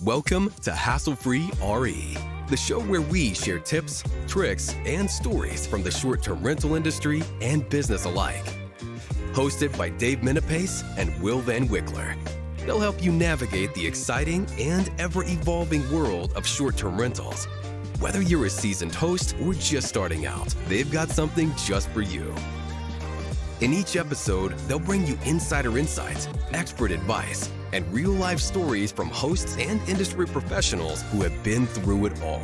Welcome to Hassle-Free RE, the show where we share tips, tricks, and stories from the short-term rental industry and business alike. Hosted by Dave Minapace and Will Van Wickler. They'll help you navigate the exciting and ever-evolving world of short-term rentals. Whether you're a seasoned host or just starting out, they've got something just for you. In each episode, they'll bring you insider insights, expert advice, and real-life stories from hosts and industry professionals who have been through it all.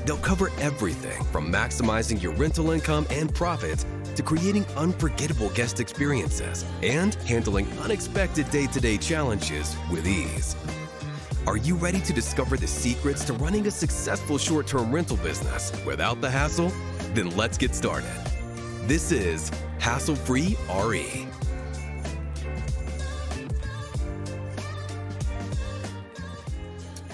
They'll cover everything from maximizing your rental income and profits to creating unforgettable guest experiences and handling unexpected day-to-day challenges with ease. Are you ready to discover the secrets to running a successful short-term rental business without the hassle? Then let's get started. This is Hassle-Free RE.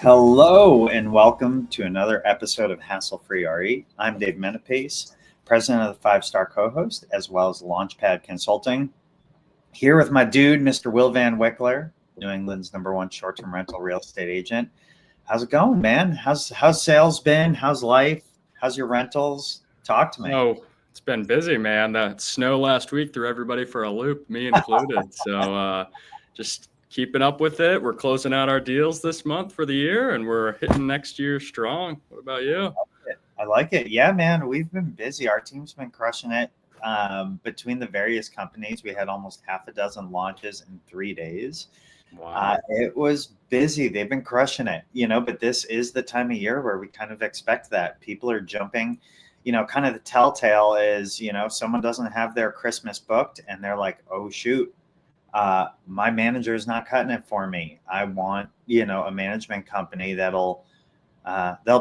Hello and welcome to another episode of Hassle-Free RE. I'm Dave Minapace, president of the 5-Star Co-host, as well as Launchpad Consulting. Here with my dude, Mr. Will Van Wickler, New England's #1 short-term rental real estate agent. How's it going, man? How's sales been? How's life? How's your rentals? Talk to me. Oh, it's been busy, man. That snow last week threw everybody for a loop, me included. So just keeping up with it. We're closing out our deals this month for the year, and we're hitting next year strong. What about you? I like it. Yeah, man, we've been busy. Our team's been crushing it. Between the various companies, we had almost half a dozen launches in 3 days. Wow. It was busy. They've been crushing it, but this is the time of year where we kind of expect that. People are jumping, kind of the telltale is, someone doesn't have their Christmas booked and they're like, oh, shoot. My manager is not cutting it for me. I want, a management company they'll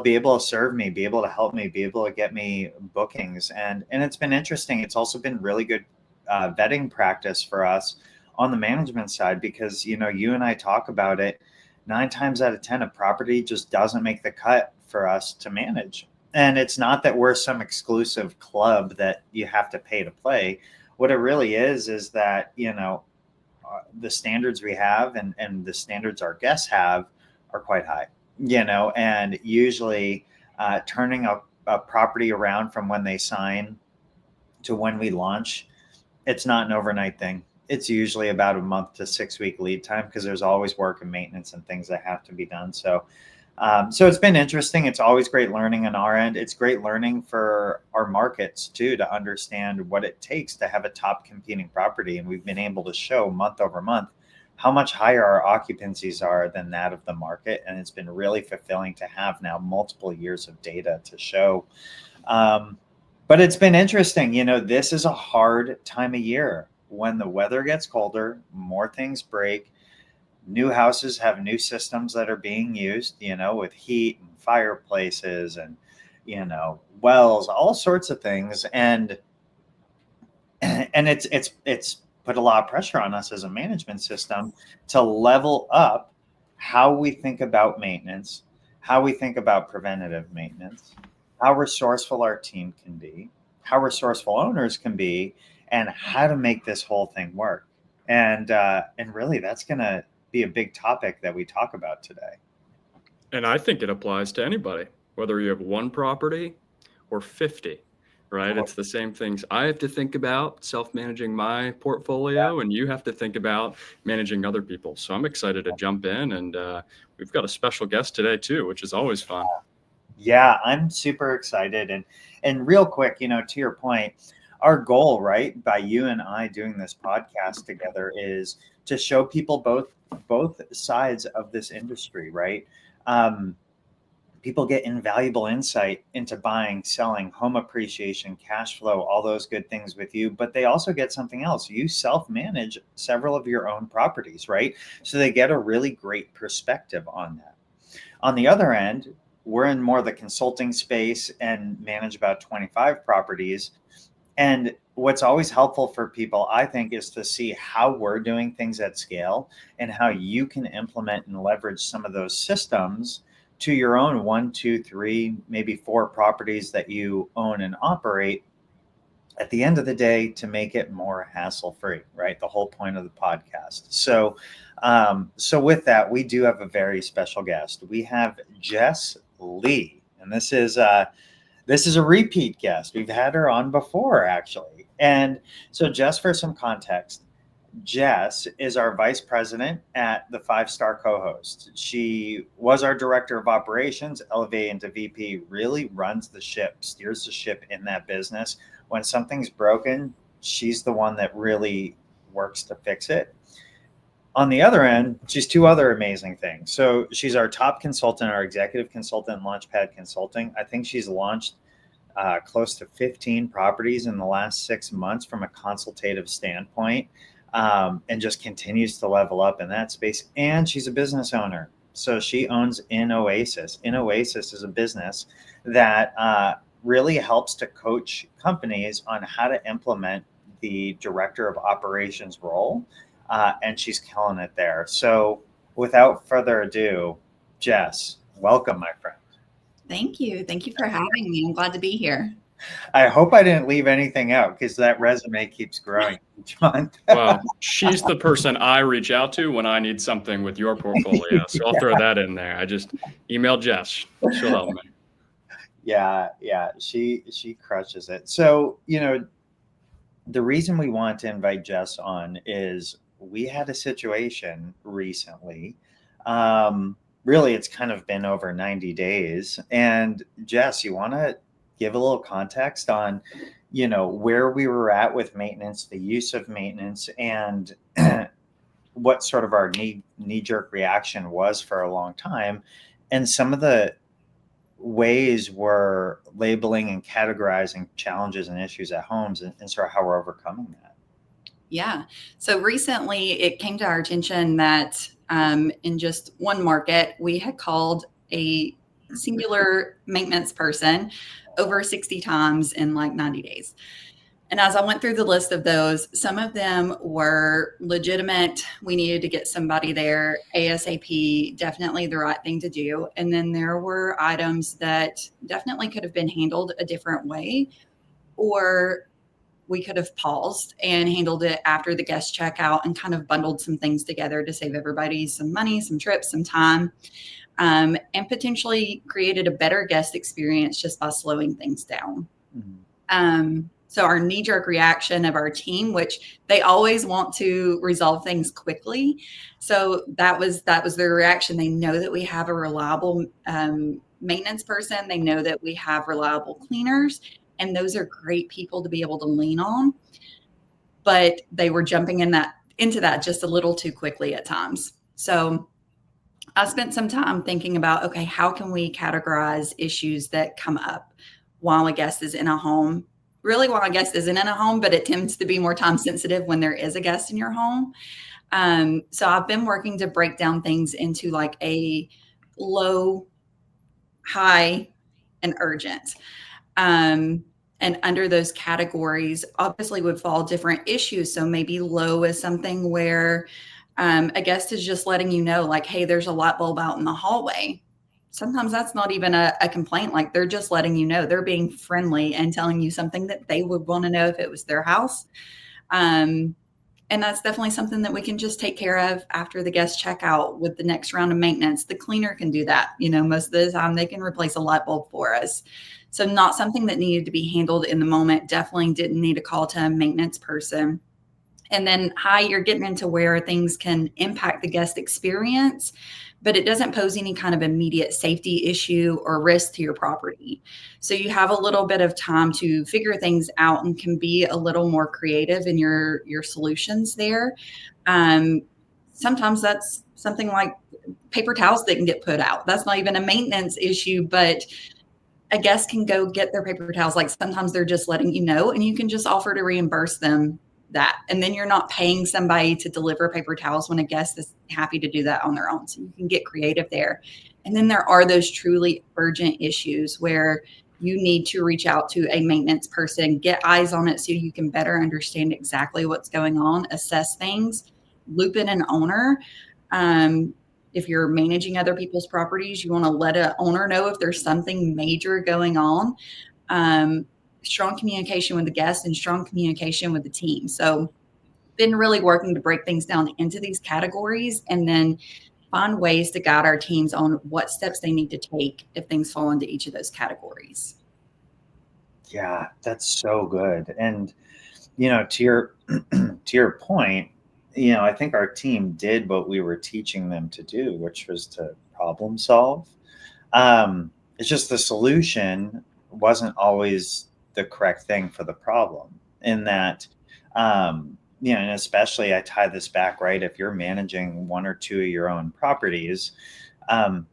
be able to serve me, be able to help me, be able to get me bookings. And it's been interesting. It's also been really good vetting practice for us on the management side, because, you and I talk about it 9 times out of 10, a property just doesn't make the cut for us to manage. And it's not that we're some exclusive club that you have to pay to play. What it really is that, the standards we have and the standards our guests have are quite high, and usually turning a property around from when they sign to when we launch, it's not an overnight thing. It's usually about a month to 6 week lead time, because there's always work and maintenance and things that have to be done. So it's been interesting. It's always great learning on our end. It's great learning for our markets too, to understand what it takes to have a top competing property. And we've been able to show month over month how much higher our occupancies are than that of the market. And it's been really fulfilling to have now multiple years of data to show. But it's been interesting. This is a hard time of year. When the weather gets colder, more things break. New houses have new systems that are being used, with heat and fireplaces and, wells, all sorts of things. And it's put a lot of pressure on us as a management system to level up how we think about maintenance, how we think about preventative maintenance, how resourceful our team can be, how resourceful owners can be, and how to make this whole thing work. And really, that's going to be a big topic that we talk about today. And I think it applies to anybody, whether you have one property or 50, right? It's the same things I have to think about self-managing my portfolio, and you have to think about managing other people. So I'm excited to jump in, and we've got a special guest today too, which is always fun. Yeah, I'm super excited. And real quick, to your point, our goal, right, by you and I doing this podcast together is to show people both sides of this industry, right? People get invaluable insight into buying, selling, home appreciation, cash flow, all those good things with you, but they also get something else. You self-manage several of your own properties, right? So they get a really great perspective on that. On the other end, we're in more of the consulting space and manage about 25 properties. And what's always helpful for people, I think, is to see how we're doing things at scale and how you can implement and leverage some of those systems to your own 1, 2, 3, maybe 4 properties that you own and operate, at the end of the day, to make it more hassle-free, right? The whole point of the podcast. So with that, we do have a very special guest. We have Jess Lea, and this is a repeat guest. We've had her on before, actually. And so, just for some context, Jess is our vice president at the 5-Star Co-host. She was our director of operations, elevated into VP, really runs the ship, steers the ship in that business. When something's broken, she's the one that really works to fix it. On the other end, she's 2 other amazing things. So she's our top consultant, our executive consultant, Launchpad Consulting. I think she's launched close to 15 properties in the last 6 months from a consultative standpoint. And just continues to level up in that space. And she's a business owner. So she owns InOasis. InOasis is a business that really helps to coach companies on how to implement the director of operations role. And she's killing it there. So without further ado, Jess, welcome, my friend. Thank you. Thank you for having me. I'm glad to be here. I hope I didn't leave anything out because that resume keeps growing each month. Well, she's the person I reach out to when I need something with your portfolio. So I'll throw that in there. I just email Jess. She'll help me. Yeah. She crushes it. So, the reason we want to invite Jess on is we had a situation recently. Really, it's kind of been over 90 days. And Jess, you want to give a little context on, where we were at with maintenance, the use of maintenance, and what sort of our knee-jerk reaction was for a long time, and some of the ways we're labeling and categorizing challenges and issues at homes, and sort of how we're overcoming that. Yeah. So recently it came to our attention that in just one market, we had called a singular maintenance person over 60 times in like 90 days. And as I went through the list of those, some of them were legitimate. We needed to get somebody there ASAP, definitely the right thing to do. And then there were items that definitely could have been handled a different way, or we could have paused and handled it after the guest checkout and kind of bundled some things together to save everybody some money, some trips, some time. And potentially created a better guest experience just by slowing things down. Mm-hmm. So our knee-jerk reaction of our team, which they always want to resolve things quickly. So that was their reaction. They know that we have a reliable maintenance person. They know that we have reliable cleaners, and those are great people to be able to lean on. But they were jumping into that just a little too quickly at times. So I spent some time thinking about, okay, how can we categorize issues that come up while a guest is in a home? Really, while a guest isn't in a home, but it tends to be more time sensitive when there is a guest in your home. So I've been working to break down things into like a low, high, and urgent. And under those categories, obviously would fall different issues. So maybe low is something where a guest is just letting you know, like, hey, there's a light bulb out in the hallway. Sometimes that's not even a complaint. Like, they're just letting you know, they're being friendly and telling you something that they would want to know if it was their house. And that's definitely something that we can just take care of after the guest checkout with the next round of maintenance. The cleaner can do that. Most of the time they can replace a light bulb for us. So not something that needed to be handled in the moment. Definitely didn't need a call to a maintenance person. And then high, you're getting into where things can impact the guest experience, but it doesn't pose any kind of immediate safety issue or risk to your property. So you have a little bit of time to figure things out and can be a little more creative in your solutions there. Sometimes that's something like paper towels that can get put out. That's not even a maintenance issue, but a guest can go get their paper towels. Like, sometimes they're just letting you know, and you can just offer to reimburse them that. And then you're not paying somebody to deliver paper towels when a guest is happy to do that on their own. So you can get creative there. And then there are those truly urgent issues where you need to reach out to a maintenance person, get eyes on it so you can better understand exactly what's going on, assess things, loop in an owner. If you're managing other people's properties, you want to let an owner know if there's something major going on. strong communication with the guests and strong communication with the team. So been really working to break things down into these categories and then find ways to guide our teams on what steps they need to take if things fall into each of those categories. Yeah, that's so good. And, to your to your point, I think our team did what we were teaching them to do, which was to problem solve. It's just the solution wasn't always the correct thing for the problem. In that, and especially I tie this back, right? If you're managing one or two of your own properties,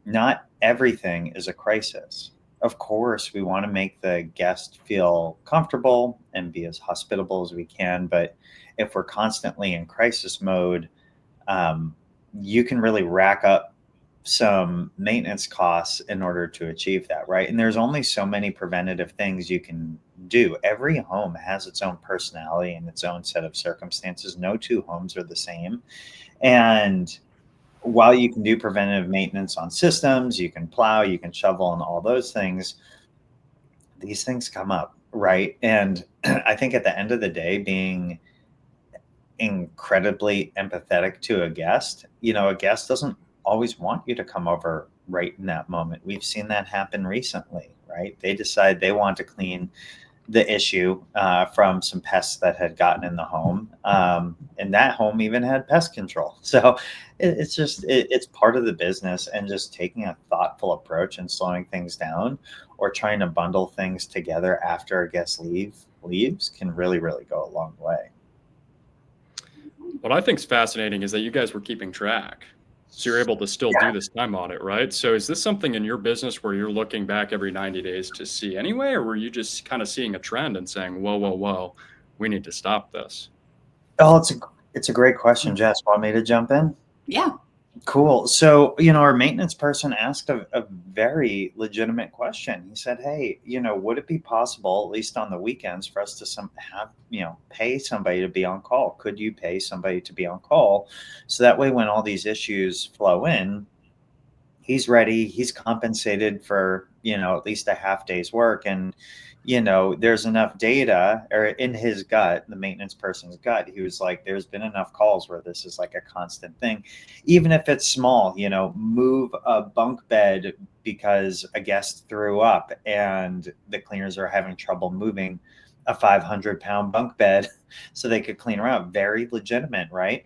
not everything is a crisis. Of course, we want to make the guest feel comfortable and be as hospitable as we can. But if we're constantly in crisis mode, you can really rack up some maintenance costs in order to achieve that, right? And there's only so many preventative things you can do. Every home has its own personality and its own set of circumstances. No two homes are the same. And while you can do preventative maintenance on systems, you can plow, you can shovel, and all those things, these things come up, right? And I think at the end of the day, being incredibly empathetic to a guest, a guest doesn't always want you to come over right in that moment. We've seen that happen recently, right? They decide they want to clean the issue from some pests that had gotten in the home. And that home even had pest control. So it's part of the business, and just taking a thoughtful approach and slowing things down or trying to bundle things together after a guest leaves can really, really go a long way. What I think is fascinating is that you guys were keeping track. So you're able to still do this time audit, right? So is this something in your business where you're looking back every 90 days to see anyway, or were you just kind of seeing a trend and saying, whoa, we need to stop this? Oh, it's a great question, Jess. Want me to jump in? Yeah. Cool. So, our maintenance person asked a very legitimate question. He said, hey, would it be possible, at least on the weekends, for us to pay somebody to be on call? Could you pay somebody to be on call? So that way, when all these issues flow in, he's ready, he's compensated for, at least a half day's work. And, there's enough data, or in his gut, the maintenance person's gut, he was like, there's been enough calls where this is like a constant thing, even if it's small, move a bunk bed because a guest threw up and the cleaners are having trouble moving a 500-pound bunk bed so they could clean her out. Very legitimate, right?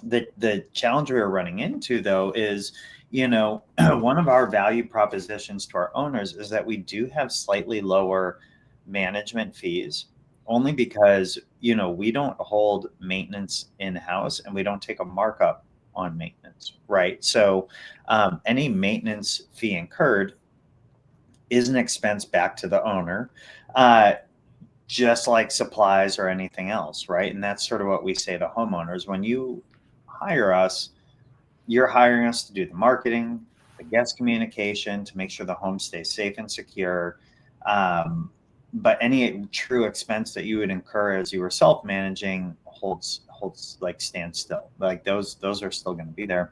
The challenge we were running into, though, is, one of our value propositions to our owners is that we do have slightly lower management fees, only because, we don't hold maintenance in-house and we don't take a markup on maintenance, right? So any maintenance fee incurred is an expense back to the owner, just like supplies or anything else, right? And that's sort of what we say to homeowners. When you hire us, you're hiring us to do the marketing, the guest communication, to make sure the home stays safe and secure. But any true expense that you would incur as you were self-managing holds stands still. Like those are still going to be there.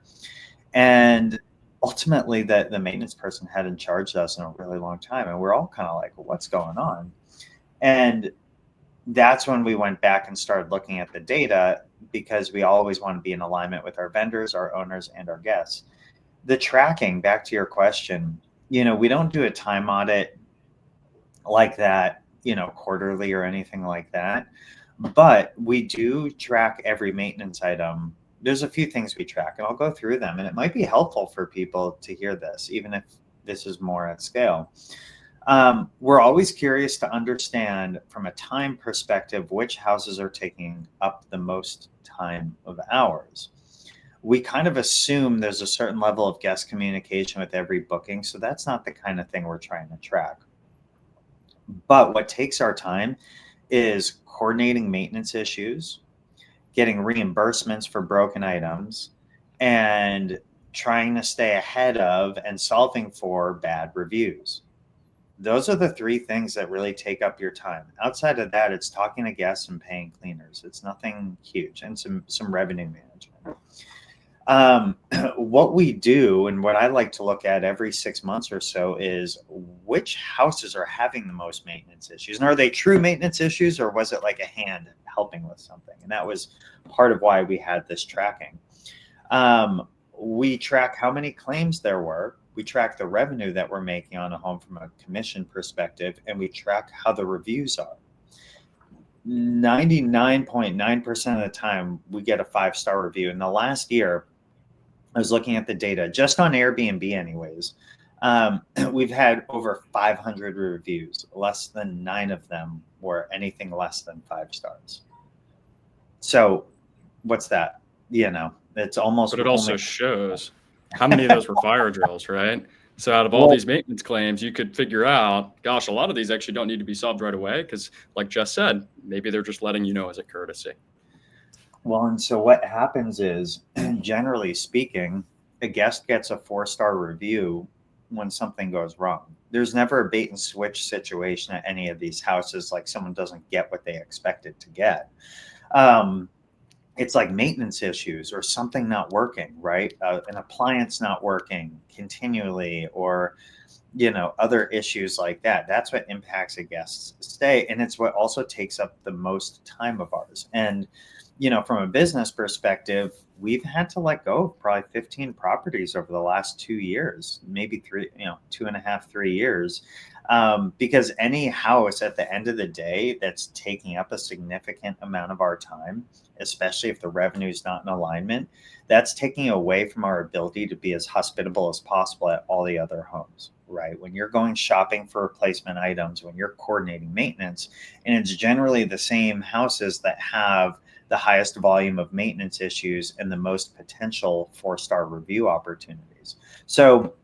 And ultimately, the maintenance person hadn't charged us in a really long time, and we're all kind of like, well, what's going on? And that's when we went back and started looking at the data, because we always want to be in alignment with our vendors, our owners, and our guests. The tracking, back to your question, we don't do a time audit like that, quarterly or anything like that, but we do track every maintenance item. There's a few things we track, and I'll go through them, and it might be helpful for people to hear this, even if this is more at scale. We're always curious to understand from a time perspective which houses are taking up the most time of ours. We kind of assume there's a certain level of guest communication with every booking, so that's not the kind of thing we're trying to track. But what takes our time is coordinating maintenance issues, getting reimbursements for broken items, and trying to stay ahead of and solving for bad reviews. Those are the three things that really take up your time. Outside of that, it's talking to guests and paying cleaners. It's nothing huge, and some revenue management. What we do and what I like to look at every 6 months or so is which houses are having the most maintenance issues. And are they true maintenance issues, or was it like a hand helping with something? And that was part of why we had this tracking. We track how many claims there were. We track the revenue that we're making on a home from a commission perspective, and we track how the reviews are. 99.9% of the time, we get a 5-star review. In the last year, I was looking at the data just on Airbnb anyways. We've had over 500 reviews. Less than 9 of them were anything less than 5 stars. So what's that? It's almost. But it also shows how many of those were fire drills, right? So out of all these maintenance claims, you could figure out, gosh, a lot of these actually don't need to be solved right away because, like Jess said, maybe they're just letting you know as a courtesy. Well, and so what happens is, generally speaking, a guest gets a 4-star review when something goes wrong. There's never a bait and switch situation at any of these houses, like someone doesn't get what they expected to get. It's like maintenance issues or something not working, right? An appliance not working continually, or other issues like that. That's what impacts a guest's stay, and it's what also takes up the most time of ours. And from a business perspective, we've had to let go of probably 15 properties over the last 2 years, maybe 3, 2.5, 3 years. Because any house at the end of the day that's taking up a significant amount of our time, especially if the revenue is not in alignment, that's taking away from our ability to be as hospitable as possible at all the other homes, right? When you're going shopping for replacement items, when you're coordinating maintenance, and it's generally the same houses that have the highest volume of maintenance issues and the most potential 4-star review opportunities. So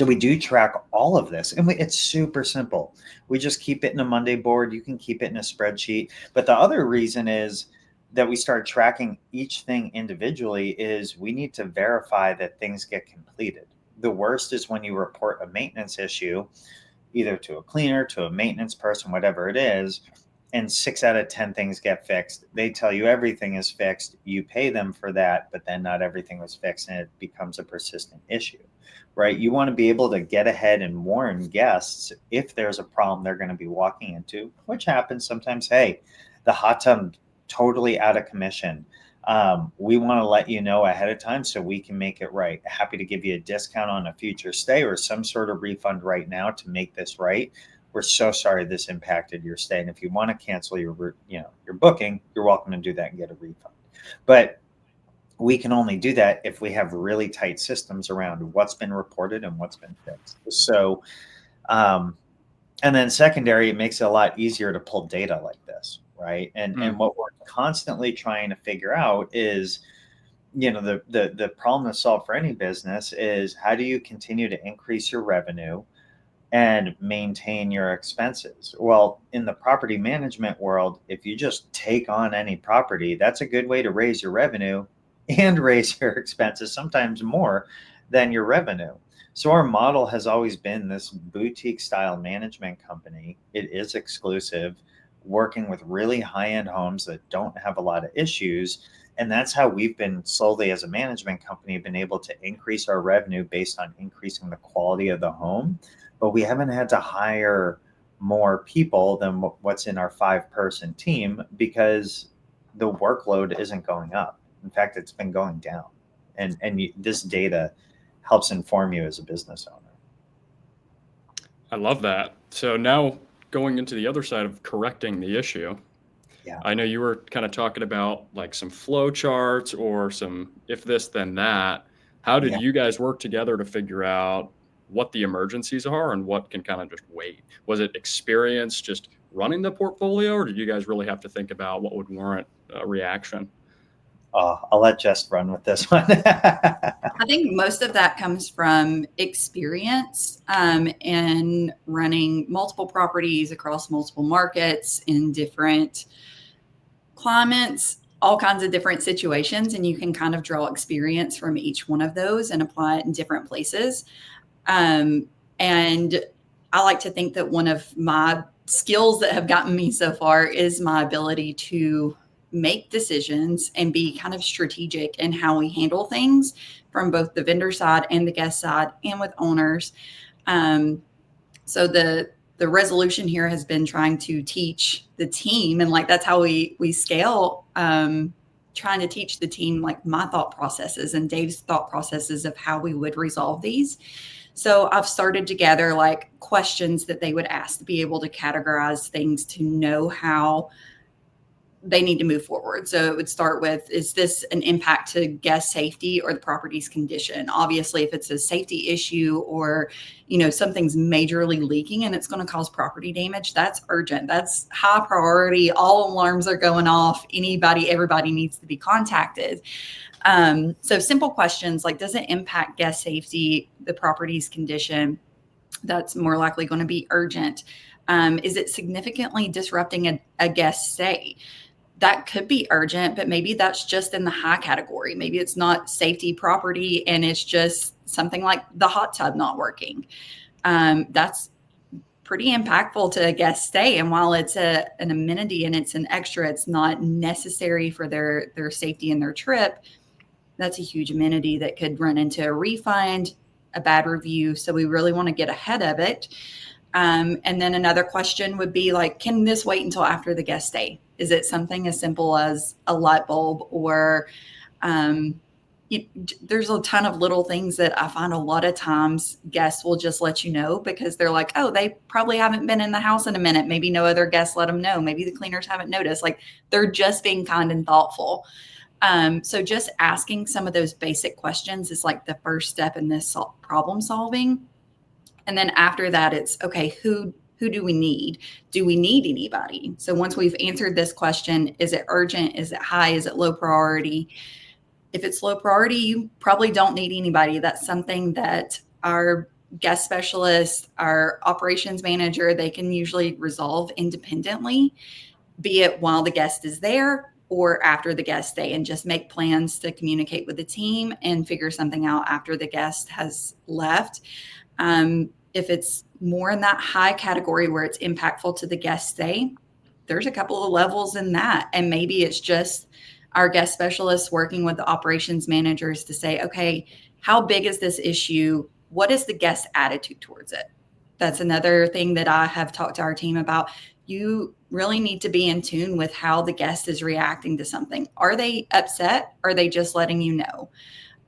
we do track all of this, and it's super simple. We just keep it in a Monday board. You can keep it in a spreadsheet. But the other reason is that we start tracking each thing individually is we need to verify that things get completed. The worst is when you report a maintenance issue, either to a cleaner, to a maintenance person, whatever it is, and 6 out of 10 things get fixed. They tell you everything is fixed. You pay them for that, but then not everything was fixed, and it becomes a persistent issue, right? You want to be able to get ahead and warn guests if there's a problem they're going to be walking into, which happens sometimes. Hey, the hot tub totally out of commission. We want to let you know ahead of time so we can make it right. Happy to give you a discount on a future stay or some sort of refund right now to make this right. We're so sorry this impacted your stay. And if you want to cancel your booking, you're welcome to do that and get a refund. But we can only do that if we have really tight systems around what's been reported and what's been fixed. So, and then secondary, it makes it a lot easier to pull data like this, right? And what we're constantly trying to figure out is, the problem to solve for any business is how do you continue to increase your revenue and maintain your expenses? Well, in the property management world, if you just take on any property, that's a good way to raise your revenue and raise your expenses, sometimes more than your revenue. So our model has always been this boutique style management company. It is exclusive, working with really high-end homes that don't have a lot of issues. And that's how we've been slowly as a management company been able to increase our revenue based on increasing the quality of the home. But we haven't had to hire more people than what's in our 5-person team because the workload isn't going up. In fact, it's been going down. And this data helps inform you as a business owner. I love that. So now going into the other side of correcting the issue. Yeah. I know you were kind of talking about like some flow charts or some if this, then that. How did you guys work together to figure out what the emergencies are and what can kind of just wait? Was it experience just running the portfolio, or did you guys really have to think about what would warrant a reaction? I'll let Jess run with this one. I think most of that comes from experience and running multiple properties across multiple markets in different climates, all kinds of different situations. And you can kind of draw experience from each one of those and apply it in different places. And I like to think that one of my skills that have gotten me so far is my ability to make decisions and be kind of strategic in how we handle things from both the vendor side and the guest side and with owners. So the resolution here has been trying to teach the team, and like that's how we scale, trying to teach the team like my thought processes and Dave's thought processes of how we would resolve these. So I've started to gather like questions that they would ask to be able to categorize things to know how they need to move forward. So it would start with, is this an impact to guest safety or the property's condition? Obviously, if it's a safety issue or, you know, something's majorly leaking and it's going to cause property damage, that's urgent. That's high priority. All alarms are going off. Everybody needs to be contacted. So simple questions like, does it impact guest safety, the property's condition? That's more likely going to be urgent. Is it significantly disrupting a guest stay? That could be urgent, but maybe that's just in the high category. Maybe it's not safety property and it's just something like the hot tub not working. That's pretty impactful to a guest stay. And while it's an amenity and it's an extra, it's not necessary for their safety and their trip. That's a huge amenity that could run into a refund, a bad review. So we really want to get ahead of it. And then another question would be like, can this wait until after the guest stay? Is it something as simple as a light bulb or there's a ton of little things that I find a lot of times guests will just let you know because they're like, oh, they probably haven't been in the house in a minute. Maybe no other guests let them know. Maybe the cleaners haven't noticed. Like they're just being kind and thoughtful. So just asking some of those basic questions is like the first step in this problem solving. And then after that, it's okay, who do we need? Do we need anybody? So once we've answered this question, is it urgent? Is it high? Is it low priority? If it's low priority, you probably don't need anybody. That's something that our guest specialist, our operations manager, they can usually resolve independently, be it while the guest is there or after the guest stay, and just make plans to communicate with the team and figure something out after the guest has left. If it's more in that high category where it's impactful to the guest stay, there's a couple of levels in that. And maybe it's just our guest specialists working with the operations managers to say, okay, how big is this issue? What is the guest attitude towards it? That's another thing that I have talked to our team about. You really need to be in tune with how the guest is reacting to something. Are they upset? Are they just letting you know?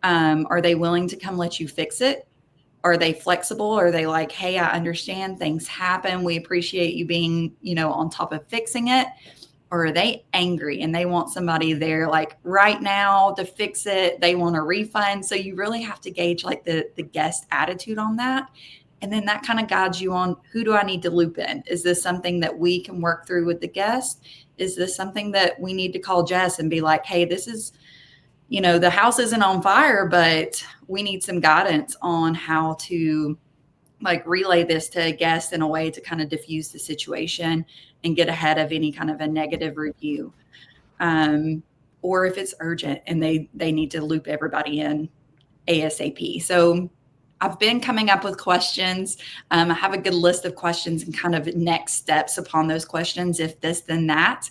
Are they willing to come let you fix it? Are they flexible? Are they like, hey, I understand things happen. We appreciate you being, on top of fixing it. Or are they angry and they want somebody there like right now to fix it? They want a refund. So you really have to gauge like the guest attitude on that. And then that kind of guides you on, who do I need to loop in? Is this something that we can work through with the guest? Is this something that we need to call Jess and be like, hey, this is, the house isn't on fire, but we need some guidance on how to like relay this to a guest in a way to kind of diffuse the situation and get ahead of any kind of a negative review. Or if it's urgent and they need to loop everybody in ASAP. So I've been coming up with questions. I have a good list of questions and kind of next steps upon those questions. If this, then that.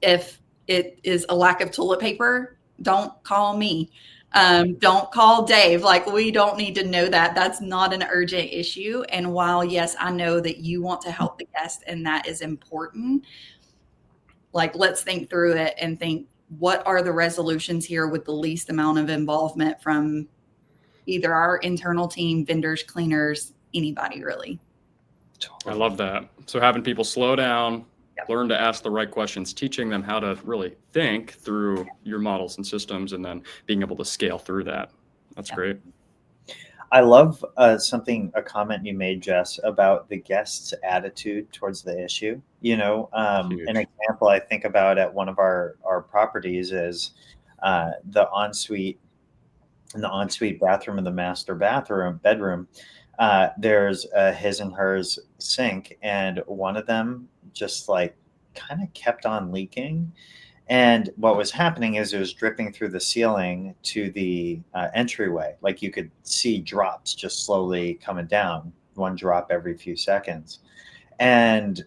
If it is a lack of toilet paper, don't call me. Don't call Dave. Like, we don't need to know that. That's not an urgent issue. And while, yes, I know that you want to help the guest and that is important, like, let's think through it and think, what are the resolutions here with the least amount of involvement from either our internal team, vendors, cleaners, anybody really. I love that. So having people slow down, learn to ask the right questions, teaching them how to really think through your models and systems, and then being able to scale through that. That's great. I love a comment you made, Jess, about the guest's attitude towards the issue. An example I think about at one of our properties is the ensuite bathroom and the master bedroom. There's a his and hers sink, and one of them just like kind of kept on leaking. And what was happening is it was dripping through the ceiling to the entryway. Like you could see drops just slowly coming down, one drop every few seconds. And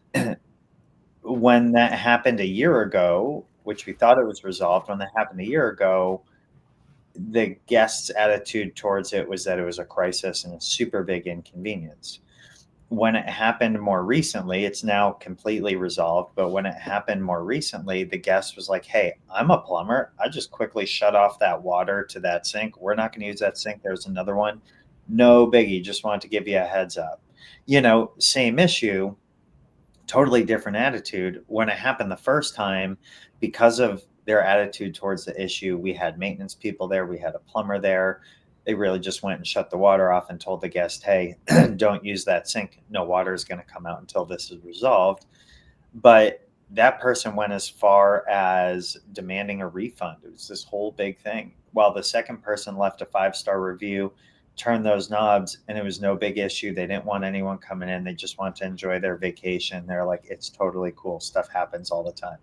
when that happened a year ago, which we thought it was resolved, when that happened a year ago, the guests' attitude towards it was that it was a crisis and a super big inconvenience. When it happened more recently, it's now completely resolved. But when it happened more recently, the guest was like, hey, I'm a plumber. I just quickly shut off that water to that sink. We're not going to use that sink. There's another one. No biggie. Just wanted to give you a heads up. Same issue, totally different attitude. When it happened the first time, because of their attitude towards the issue, we had maintenance people there. We had a plumber there. They really just went and shut the water off and told the guest, hey, don't use that sink. No water is going to come out until this is resolved. But that person went as far as demanding a refund. It was this whole big thing. While the second person left a 5-star review, turned those knobs, and it was no big issue. They didn't want anyone coming in. They just want to enjoy their vacation. They're like, it's totally cool. Stuff happens all the time.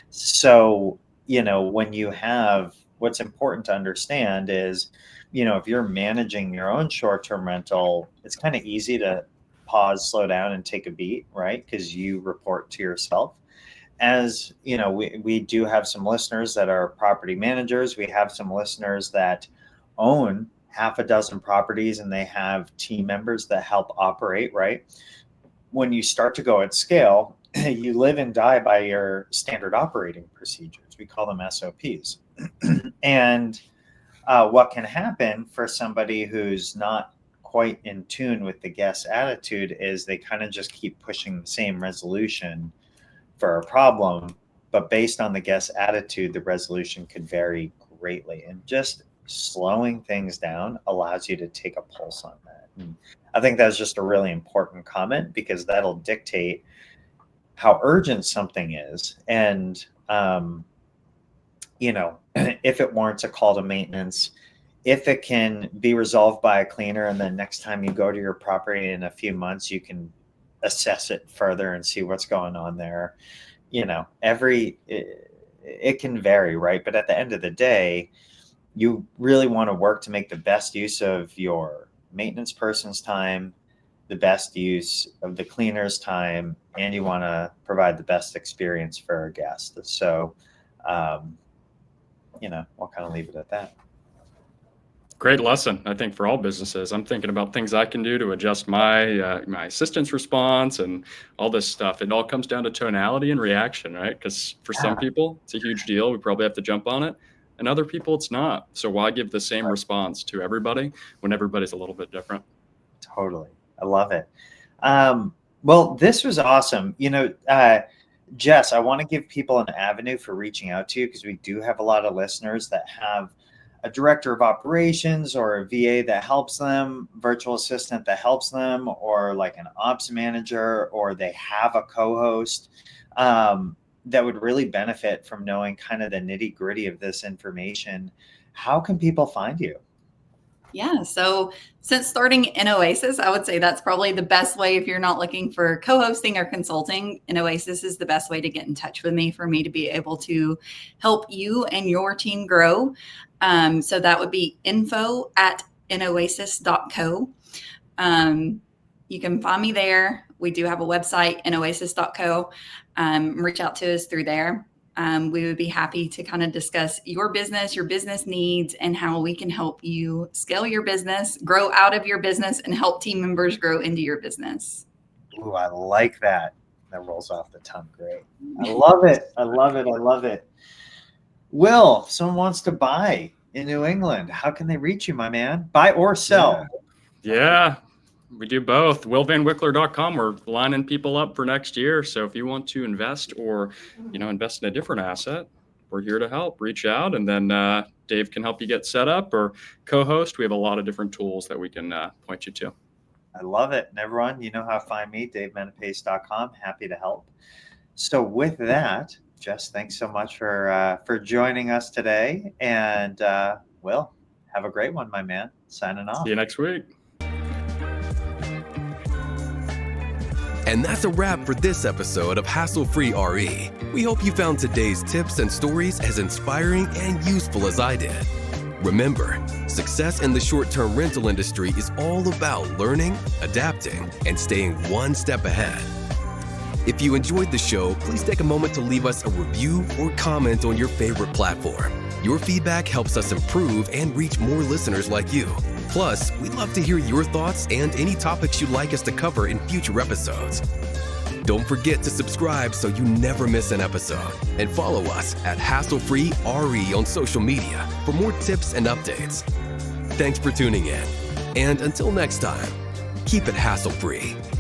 So, when you have, what's important to understand is, if you're managing your own short-term rental, it's kind of easy to pause, slow down, and take a beat, right? Because you report to yourself. As we do have some listeners that are property managers. We have some listeners that own half a dozen properties and they have team members that help operate, right? When you start to go at scale, you live and die by your standard operating procedures. We call them SOPs. And what can happen for somebody who's not quite in tune with the guest's attitude is they kind of just keep pushing the same resolution for a problem, but based on the guest's attitude, the resolution could vary greatly. And just slowing things down allows you to take a pulse on that. And I think that's just a really important comment, because that'll dictate how urgent something is. And, if it warrants a call to maintenance, if it can be resolved by a cleaner, and then next time you go to your property in a few months, you can assess it further and see what's going on there. It can vary, right? But at the end of the day, you really want to work to make the best use of your maintenance person's time, the best use of the cleaner's time, and you want to provide the best experience for our guests. So, we'll kind of leave it at that. Great lesson, I think, for all businesses. I'm thinking about things I can do to adjust my my assistant's response and all this stuff. It all comes down to tonality and reaction, right? Because for some people, it's a huge deal. We probably have to jump on it. And other people, it's not. So why give the same response to everybody when everybody's a little bit different? Totally. I love it. Well, this was awesome. Jess, I want to give people an avenue for reaching out to you, because we do have a lot of listeners that have a director of operations or a VA that helps them, virtual assistant that helps them, or like an ops manager, or they have a co-host that would really benefit from knowing kind of the nitty gritty of this information. How can people find you? Yeah. So since starting in Oasis, I would say that's probably the best way. If you're not looking for co-hosting or consulting, in Oasis is the best way to get in touch with me, for me to be able to help you and your team grow. So that would be info@inoasis.co. You can find me there. We do have a website, inoasis.co. Reach out to us through there. We would be happy to kind of discuss your business needs, and how we can help you scale your business, grow out of your business, and help team members grow into your business. Ooh, I like that. That rolls off the tongue. Great. I love it. I love it. I love it. Will, if someone wants to buy in New England, how can they reach you, my man? Buy or sell? Yeah. We do both. WillVanWickler.com. We're lining people up for next year. So if you want to invest, or, invest in a different asset, we're here to help. Reach out, and then Dave can help you get set up, or co-host. We have a lot of different tools that we can point you to. I love it. And everyone, you know how to find me, DaveMenapace.com. Happy to help. So with that, Jess, thanks so much for joining us today. And Will, have a great one, my man. Signing off. See you next week. And that's a wrap for this episode of Hassle-Free RE. We hope you found today's tips and stories as inspiring and useful as I did. Remember, success in the short-term rental industry is all about learning, adapting, and staying one step ahead. If you enjoyed the show, please take a moment to leave us a review or comment on your favorite platform. Your feedback helps us improve and reach more listeners like you. Plus, we'd love to hear your thoughts and any topics you'd like us to cover in future episodes. Don't forget to subscribe so you never miss an episode. And follow us at Hassle-Free RE on social media for more tips and updates. Thanks for tuning in. And until next time, keep it hassle-free.